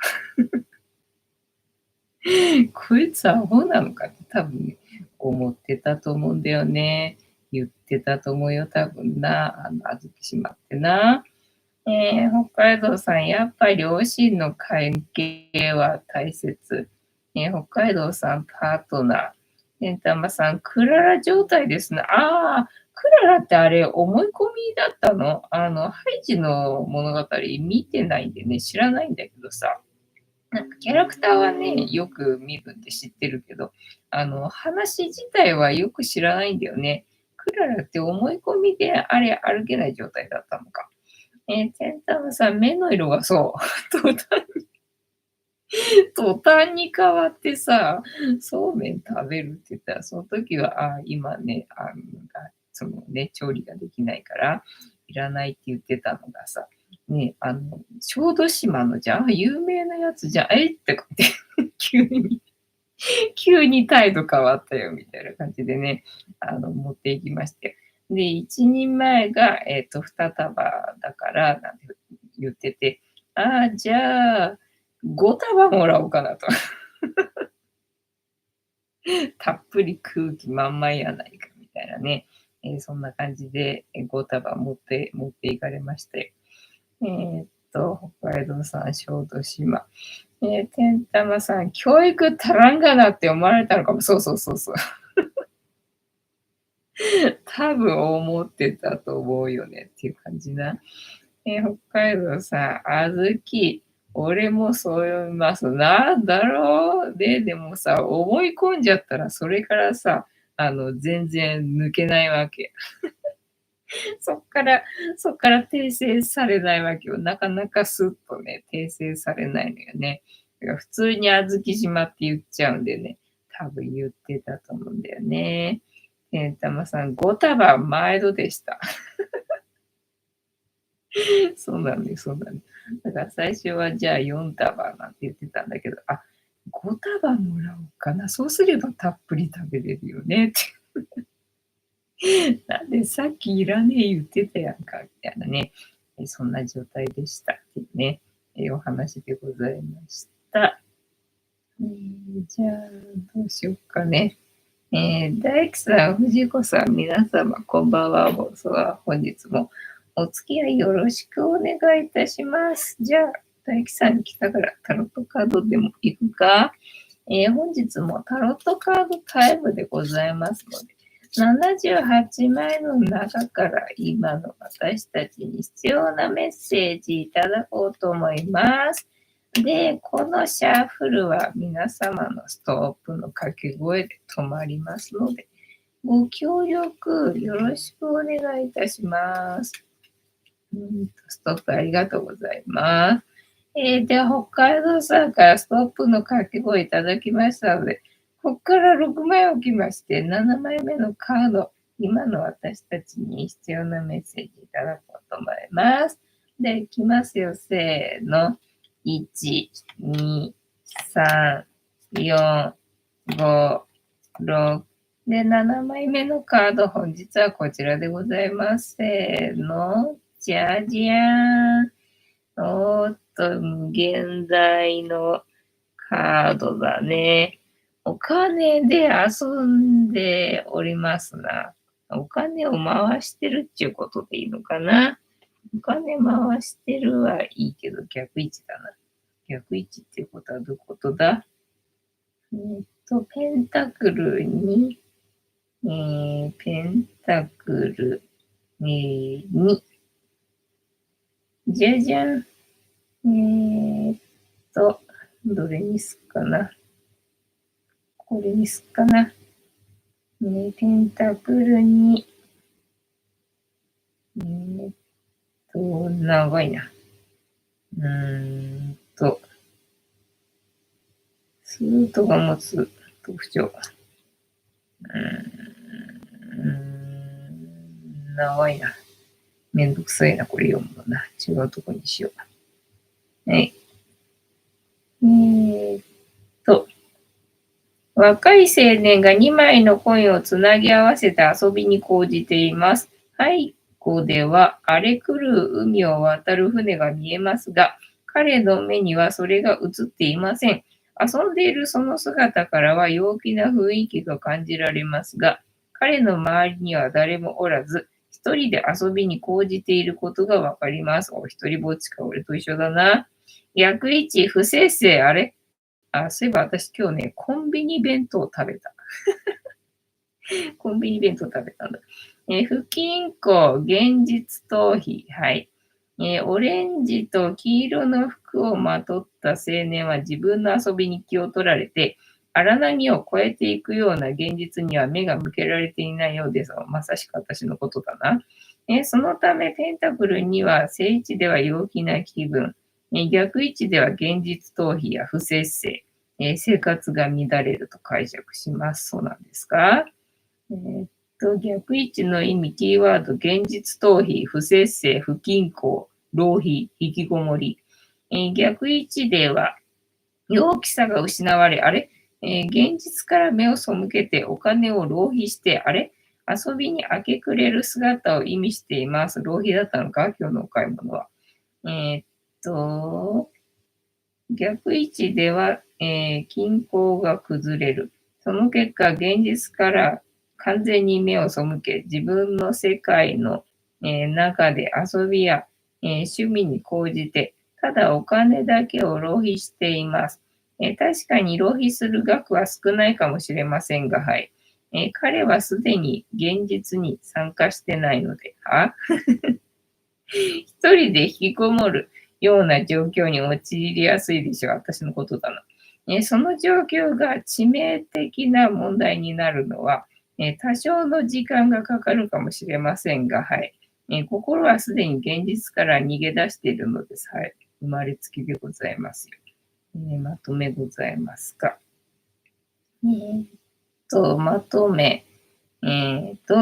こいつアホなのかって多分ね、思ってたと思うんだよね。言ってたと思うよ、多分な。あずき島ってな。北海道さん、やっぱり両親の関係は大切。北海道さん、パートナー。天玉さん、クララ状態ですね。クララってあれ、思い込みだったのハイジの物語見てないんでね、知らないんだけどさ。なんかキャラクターはね、よく見るんで知ってるけど、話自体はよく知らないんだよね。クララって思い込みであれ歩けない状態だったのか。センターはさ、目の色がそう、途端に変わってさ、そうめん食べるって言ったら、その時は、あ、今ね、そのね、調理ができないから、いらないって言ってたのがさ、ね、小豆島のじゃん、有名なやつじゃん、ってかって急に、急に態度変わったよみたいな感じでね、持っていきまして。で、一人前が、2束だからなんて言ってて、ああ、じゃあ、5束もらおうかなと。たっぷり空気満々やないかみたいなね、そんな感じで、5束持っていかれまして。北海道産小豆島。天玉さん、教育足らんがなって思われたのかも。そうそうそうそう。多分思ってたと思うよねっていう感じな。北海道さん、あずき、俺もそう読みます。なんだろうで、でもさ、思い込んじゃったら、それからさ、全然抜けないわけ。そっから、そっから訂正されないわけよ。なかなかスッとね、訂正されないのよね。だから普通にあずき島って言っちゃうんでね、多分言ってたと思うんだよね。けんたまさん、5束毎度でした。そうなんです、そうなんです。だから最初はじゃあ4束なんて言ってたんだけど、あ、5束もらおうかな。そうすればたっぷり食べれるよねって。なんでさっきいらねえ言ってたやんか、みたいなね。そんな状態でしたっていうね、お話でございました。じゃあ、どうしようかね。大工さん、藤子さん、皆様、こんばんは。本日もお付き合いよろしくお願いいたします。じゃあ、大工さんに来たからタロットカードでもいくか。本日もタロットカードタイムでございますので、78枚の中から今の私たちに必要なメッセージいただこうと思います。で、このシャッフルは皆様のストップの掛け声で止まりますので、ご協力よろしくお願いいたします。ストップありがとうございます。では、北海道さんからストップの掛け声いただきましたので、ここから6枚置きまして、7枚目のカード、今の私たちに必要なメッセージいただこうと思います。で、いきますよ。せーの。1、2、3、4、5、6。で、7枚目のカード、本日はこちらでございます。せーの。じゃじゃーん。無限大のカードだね。お金で遊んでおりますな。お金を回してるっていうことでいいのかな。お金回してるはいいけど逆位置だな。逆位置っていうことはどういうことだ。ペンタクルに、ペンタクル、に、じゃじゃん。どれにすっかな。これにすっかな。ペンタクルに、長いな。スートが持つ特徴。長いな。めんどくさいな、これ読むのな。違うとこにしよう。はい。若い青年が2枚のコインをつなぎ合わせて遊びに講じています。背後では荒れ狂う海を渡る船が見えますが、彼の目にはそれが映っていません。遊んでいるその姿からは陽気な雰囲気が感じられますが、彼の周りには誰もおらず、一人で遊びに講じていることがわかります。一人ぼっちか、俺と一緒だな。逆位置、不摂生、あれそういえば私今日ね、コンビニ弁当食べた。コンビニ弁当食べたんだ。不均衡、現実逃避。はい。オレンジと黄色の服服をまとった青年は自分の遊びに気を取られて、荒波を越えていくような現実には目が向けられていないようです。まさしく私のことだな。そのため、ペンタクルには正位置では陽気な気分、逆位置では現実逃避や不節制、生活が乱れると解釈します。そうなんですか？逆位置の意味、キーワード、現実逃避、不節制、不均衡、浪費、引きこもり。逆位置では、陽気さが失われ、あれ、現実から目を背けてお金を浪費して、あれ、遊びに明け暮れる姿を意味しています。浪費だったのか今日のお買い物は。えーっと、逆位置では、均衡が崩れる。その結果、現実から完全に目を背け、自分の世界の、中で遊びや、趣味に講じて、ただお金だけを浪費しています。確かに浪費する額は少ないかもしれませんが、はい。彼はすでに現実に参加してないので、一人で引きこもるような状況に陥りやすいでしょう。私のことだな。その状況が致命的な問題になるのは、多少の時間がかかるかもしれませんが、はい。心はすでに現実から逃げ出しているのです。はい。生まれつきでございますよ。まとめございますか。まとめ。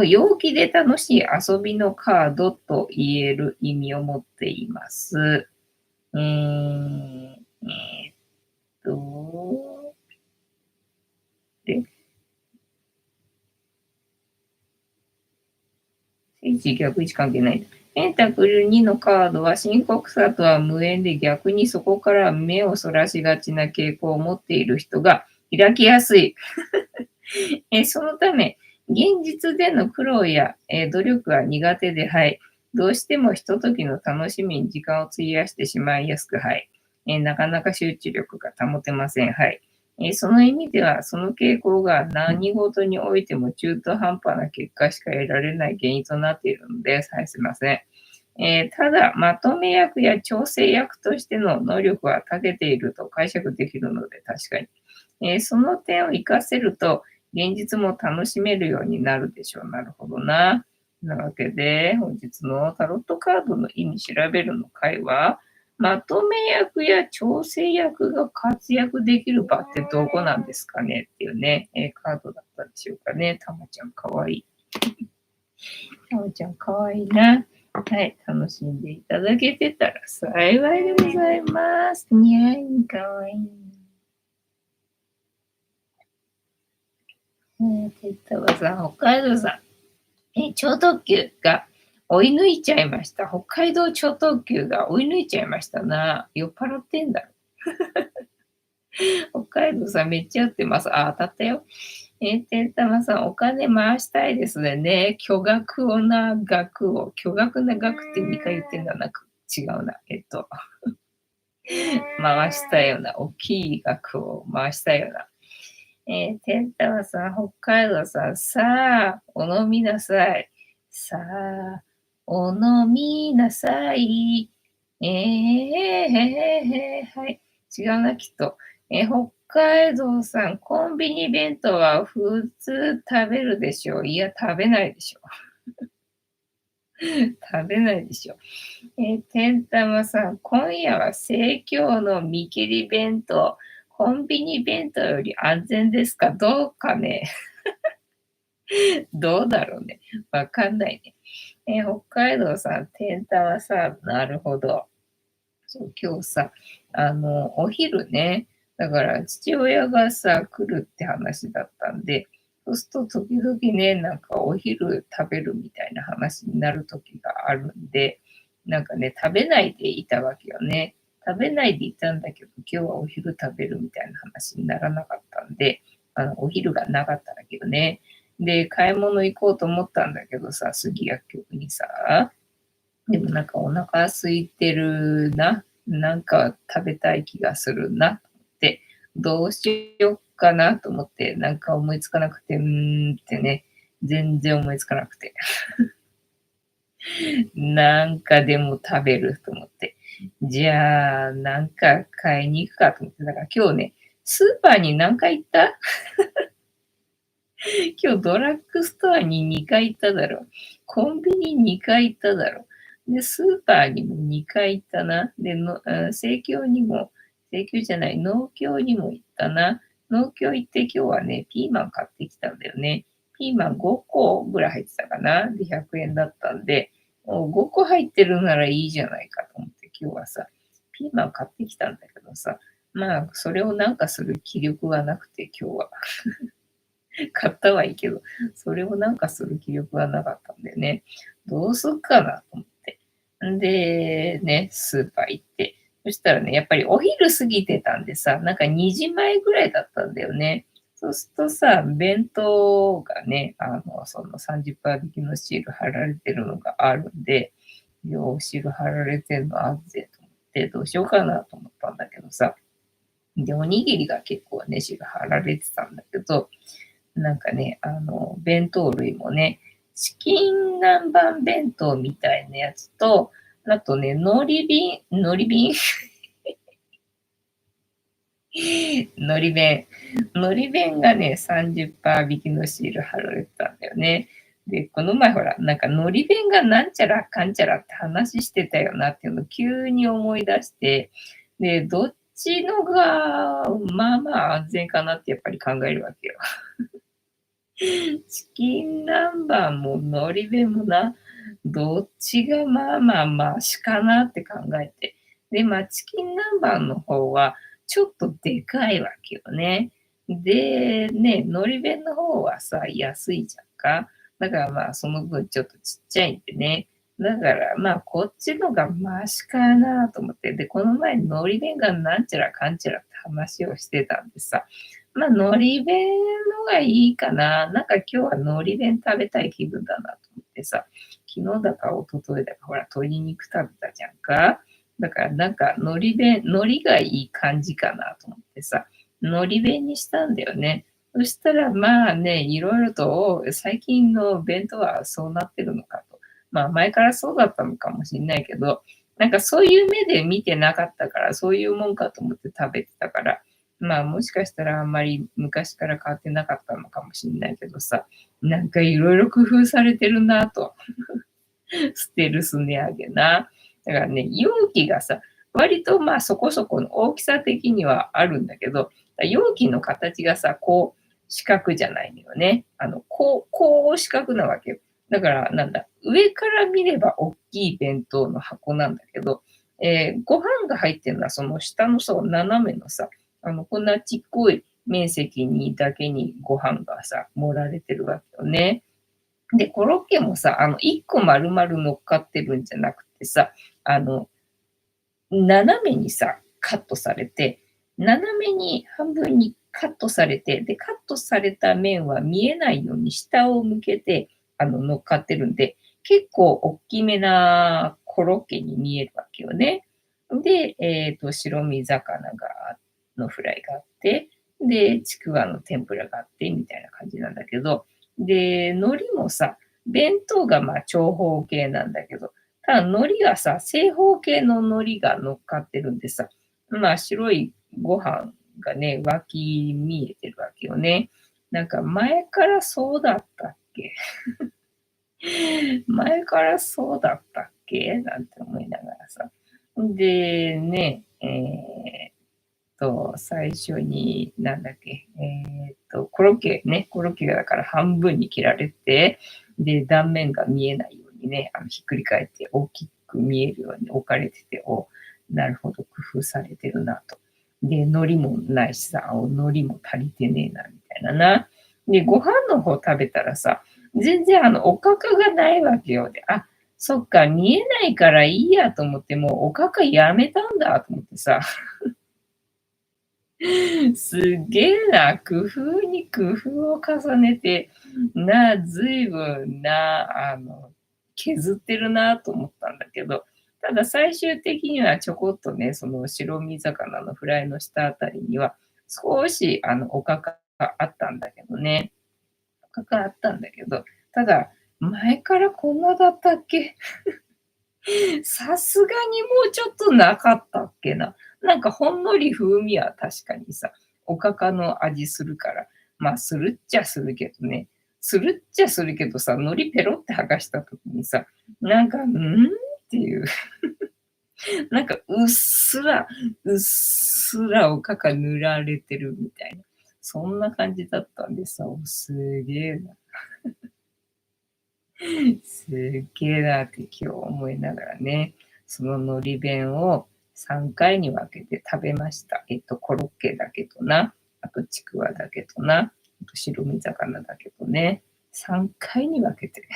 陽気で楽しい遊びのカードと言える意味を持っています。で、正位置逆位置関係ない。ペンタクル2のカードは深刻さとは無縁で逆にそこから目をそらしがちな傾向を持っている人が開きやすい。そのため、現実での苦労や、努力は苦手で、はい。どうしてもひとときの楽しみに時間を費やしてしまいやすく、はい。なかなか集中力が保てません。はい。その意味では、その傾向が何事においても中途半端な結果しか得られない原因となっているので、はい、すいません。ただ、まとめ役や調整役としての能力は長けていると解釈できるので、確かに。その点を活かせると、現実も楽しめるようになるでしょう。なるほどな。なわけで、本日のタロットカードの意味調べるの回は、まとめ役や調整役が活躍できる場ってどこなんですかねっていうね、カードだったでしょうかね。たまちゃんかわいい。たまちゃんかわいいな。はい、楽しんでいただけてたら幸いでございます。にゃん、かわいい。北海道さん、超特急が追い抜いちゃいました。北海道超特急が追い抜いちゃいましたな。酔っ払ってんだろ。北海道さんめっちゃ酔ってます。当たったよ。てんたまさん、お金回したいですね。巨額な額を。巨額な額って2回言ってんだな。違うな。回したような。大きい額を回したような。てんたまさん、北海道さん、さあ、お飲みなさい。さあ、お飲みなさい。はい。違うな、きっと。北海道さん、コンビニ弁当は普通食べるでしょう。いや、食べないでしょう。食べないでしょう。てんたまさん、今夜は生協の見切り弁当、コンビニ弁当より安全ですか？どうかね。どうだろうね。わかんないね。北海道さん、てんたまさん、なるほど。そう、今日さ、お昼ね、だから父親がさ、来るって話だったんで、そうすると時々ね、なんかお昼食べるみたいな話になる時があるんで、なんかね、食べないでいたわけよね。食べないでいたんだけど、今日はお昼食べるみたいな話にならなかったんで、お昼がなかったんだけどね。で、買い物行こうと思ったんだけどさ、杉薬局にさ、でもなんかお腹空いてるな。なんか食べたい気がするなと思って、どうしよっかなと思って、なんか思いつかなくて、ってね、全然思いつかなくて。なんかでも食べると思って。じゃあ、なんか買いに行くかと思って、だから今日ね、スーパーに何回行った？今日ドラッグストアに2回行っただろ。コンビニ2回行っただろ。で、スーパーにも2回行ったな。で、生協にも、生協じゃない、農協にも行ったな。農協行って今日はね、ピーマン買ってきたんだよね。ピーマン5個ぐらい入ってたかな。で、100円だったんで、もう5個入ってるならいいじゃないかと思って今日はさ、ピーマン買ってきたんだけどさ、まあ、それをなんかする気力がなくて今日は。買ったはいいけど、それをなんかする気力がなかったんでね、どうすっかなと思って。んで、ね、スーパー行って、そしたらね、やっぱりお昼過ぎてたんでさ、なんか2時前ぐらいだったんだよね。そうするとさ、弁当がね、その30%引きのシール貼られてるのがあるんで、よシール貼られてんのあるぜと思って、どうしようかなと思ったんだけどさ、で、おにぎりが結構ね、シール貼られてたんだけど、なんかね、弁当類もね、チキン南蛮弁当みたいなやつと、あとね、海苔弁。海苔弁がね、30%引きのシール貼られてたんだよね。で、この前ほら、なんか海苔弁がなんちゃらかんちゃらって話してたよなっていうのを急に思い出して、で、どっちのが、まあまあ安全かなってやっぱり考えるわけよ。チキン南蛮も海苔弁もな、どっちがまあまあマシかなって考えて。で、まあ、チキン南蛮の方はちょっとでかいわけよね。で、ね、海苔弁の方はさ、安いじゃんか。だからまあ、その分ちょっとちっちゃいんでね。だからまあ、こっちのがマシかなと思って。で、この前海苔弁がなんちゃらかんちゃらって話をしてたんでさ、まあ、海苔弁のがいいかな。なんか今日は海苔弁食べたい気分だなと思ってさ、昨日だか一昨日だか、ほら、鶏肉食べたじゃんか。だからなんか海苔がいい感じかなと思ってさ、海苔弁にしたんだよね。そしたらまあね、いろいろと最近の弁当はそうなってるのかと。まあ前からそうだったのかもしれないけど、なんかそういう目で見てなかったから、そういうもんかと思って食べてたから、まあ、もしかしたらあんまり昔から変わってなかったのかもしれないけどさ、なんかいろいろ工夫されてるなと。ステルス値上げな。だからね、容器がさ、割とまあそこそこの大きさ的にはあるんだけど、容器の形がさ、こう四角じゃないのよね。こう四角なわけよ。だからなんだ、上から見れば大きい弁当の箱なんだけど、ご飯が入ってるのはその下のさ、斜めのさ、こんなちっこい面積にだけにご飯がさ、盛られてるわけよね。で、コロッケもさ、1個丸々乗っかってるんじゃなくてさ、あの、斜めにさ、カットされて、斜めに半分にカットされて、で、カットされた面は見えないように下を向けて、乗っかってるんで、結構大きめなコロッケに見えるわけよね。で、白身魚のフライがあって、で、ちくわの天ぷらがあって、みたいな感じなんだけど、で、海苔もさ、弁当がまあ長方形なんだけど、ただ海苔がさ、正方形の海苔が乗っかってるんでさ、まあ白いご飯がね、湧き見えてるわけよね。なんか前からそうだったっけ？前からそうだったっけなんて思いながらさ。で、ね、最初に、なんだっけ、コロッケがだから半分に切られて、で、断面が見えないようにね、ひっくり返って大きく見えるように置かれてて、なるほど、工夫されてるなと。で、海苔もないしさ、海苔も足りてねえな、みたいなな。で、ご飯の方食べたらさ、全然おかかがないわけよ。で、あ、そっか、見えないからいいやと思って、もうおかかやめたんだと思ってさ、すげえな、工夫に工夫を重ねて、ずいぶんな、削ってるなと思ったんだけど、ただ最終的にはちょこっとね、その白身魚のフライの下あたりには、少しおかかがあったんだけどね。おかかあったんだけど、ただ、前からこんなだったっけ？さすがにもうちょっとなかったっけな。なんかほんのり風味は確かにさ、おかかの味するから、まあ、するっちゃするけどね。するっちゃするけどさ、海苔ペロって剥がした時にさ、なんか、っていう、なんかうっすらおかか塗られてるみたいな。そんな感じだったんでさ、すげえな。すっげえなって今日思いながらね、その海苔弁を3回に分けて食べました。コロッケだけどな、あとちくわだけどな、あと白身魚だけどね、3回に分けて、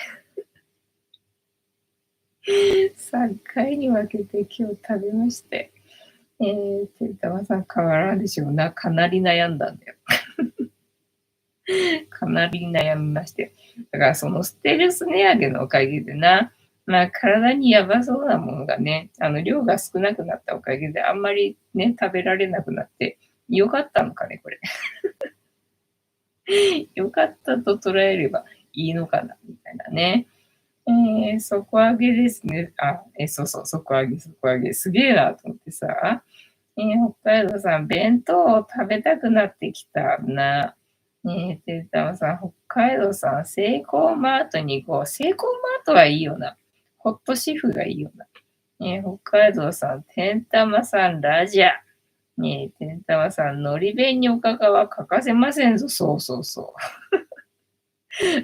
3回に分けて今日食べまして、てんたまさん変わらんでしょうな。かなり悩んだんだよ。かなり悩みまして。だからそのステルス値上げのおかげでな、まあ体にやばそうなものがね、量が少なくなったおかげであんまりね、食べられなくなって、よかったのかね、これ。よかったと捉えればいいのかな、みたいなね。底上げですね。そうそう、底上げ、底上げ。すげえなと思ってさ。北海道さん、弁当を食べたくなってきたな。てんたまさん、北海道さん、セイコーマートに行こう。セイコーマートはいいよな。ホットシフがいいよな。北海道さん、てんたまさん、ラジャ。てんたまさん、のり弁におかかは欠かせませんぞ。そうそうそう。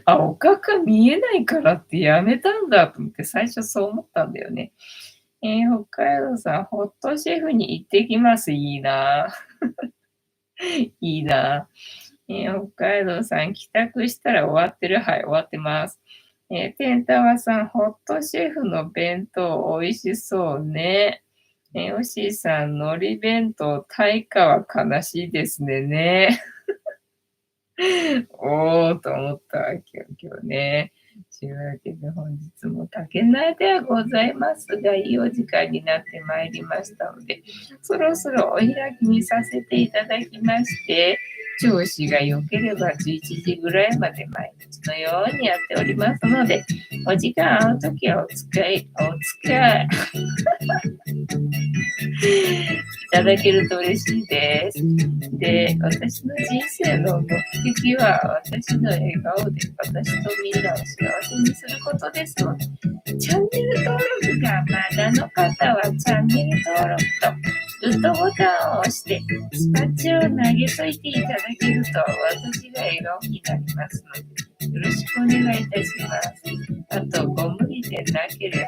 おかか見えないからってやめたんだと思って最初そう思ったんだよね。北海道さん、ホットシェフに行ってきます。いいな。いいな。北海道さん、帰宅したら終わってる。はい、終わってます。てんたまさん、ホットシェフの弁当美味しそうね。おしーさん、海苔弁当、対価は悲しいですね。ね。おーと思ったわけよ、今日ね。というわけで本日も竹内ではございますが、いいお時間になってまいりましたので、そろそろお開きにさせていただきまして、調子が良ければ11時ぐらいまで毎日のようにやっておりますので、お時間合うときはお付き合いいただけると嬉しいです。で、私の人生の目的は私の笑顔で私とみんなを幸せにすることですので、チャンネル登録がまだの方はチャンネル登録とグッドボタンを押してスパチを投げといていただけると私が笑顔になりますので、よろしくお願いいたします。あと、ご無理でなければ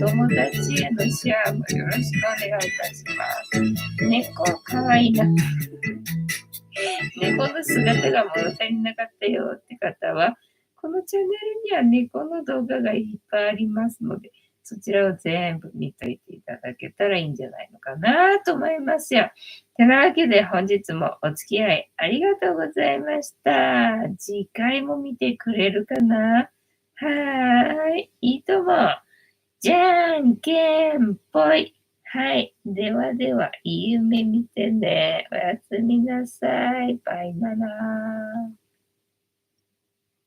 お友達へのシェアもよろしくお願いいたします。猫かわいいな。猫の姿が物足りなかったよって方は、このチャンネルには猫の動画がいっぱいありますので、そちらを全部見といていただけたらいいんじゃないのかなと思いますよ。てなわけで本日もお付き合いありがとうございました。次回も見てくれるかな？はーい、いいとも。じゃんけんぽい。はい。ではでは、いい夢見てね。おやすみなさい。バイバラー。